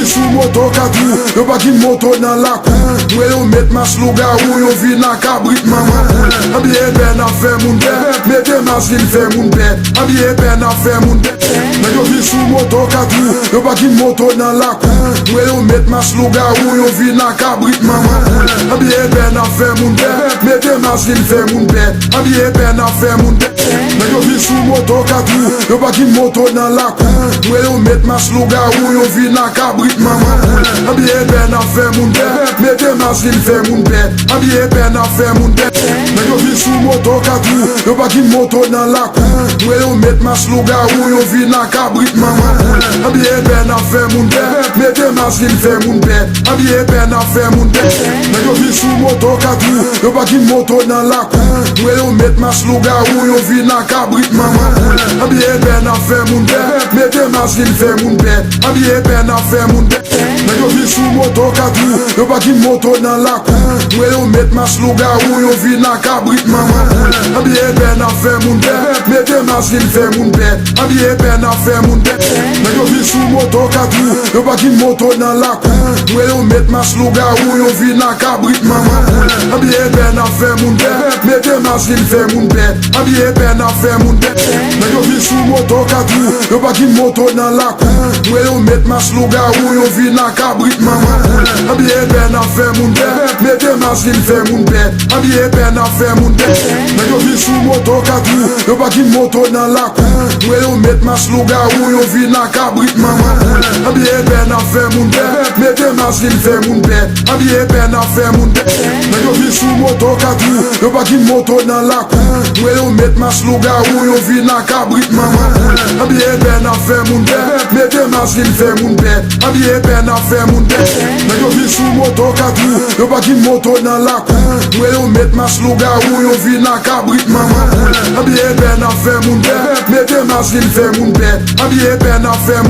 vi sou moto katou, yo pa ki moto nan la kou. Mwen yo met mas luga ou yo vi nan kabrit maman poul. Abiye ben a fe moun be, mette masin fe moun be. Abiye ben a fe moun be. Men yo vi sou moto katou, yo pa ki moto nan la kou. Mwen yo met mas luga ou yo vi nan kabrit maman poul. Abiye ben a fe moun be, mette masin fe moun be. Abiye ben a fe moun be. Men yo vi sou moto katou, yo pa ki moto nan la kou. Mwen yo met mas luga ou yo vi nan kabrit maman poul. Abiye ben a fe moun be, mette masin fe moun be. Abiye ben a fe moun be. Men yo vi sou moto katou, yo pa ki moto nan la kou. Mwen yo met mas luga ou yo vi nan kabrit maman poul. Abiye ben a fe moun be, mette masin fe moun be. Abiye ben a fe moun be. Men yo vi sou moto katou, yo pa ki moto nan la kou. Mwen yo met mas luga ou yo vi nan kabrit maman poul. Abiye ben a fe moun be, mette masin fe moun be. Abiye ben a fe moun be. Men yo vi sou moto katou, yo pa ki moto nan la kou. Mwen yo met mas luga ou yo vi nan kabrit maman poul. Abiye ben a fe moun be, mette masin fe moun be. Abiye ben a fe moun be. Men yo vi sou moto katou, yo pa ki moto nan la kou. Mwen yo met mas luga ou yo vi nan kabrit maman poul. Abiye ben a fe moun be, mette masin fe moun be. Abiye ben a fe moun be. Men yo vi sou moto katou, yo pa ki moto nan la kou. Mwen yo met mas luga ou yo vi nan kabrit maman poul. Abiye ben a fe moun be, mette masin fe moun be. Abiye ben a fe moun be. Men yo vi sou moto katou, yo pa ki moto nan la kou. Mwen yo met mas luga ou yo vi nan kabrit maman poul. Abiye ben a fe moun be, mette masin fe moun be. Abiye ben a fe moun be. Men yo vi sou moto katou, yo pa ki moto nan la kou. Mwen yo met mas luga ou yo vi nan kabrit maman poul. Abiye ben a fe moun be, mette masin fe moun be. Abiye ben a fe moun be. Men yo vi sou moto katou, yo pa ki moto nan la kou. Mwen yo met mas luga ou yo vi nan kabrit maman poul. Abiye ben a fe moun be, mette masin fe moun be. Abiye ben a fe moun be.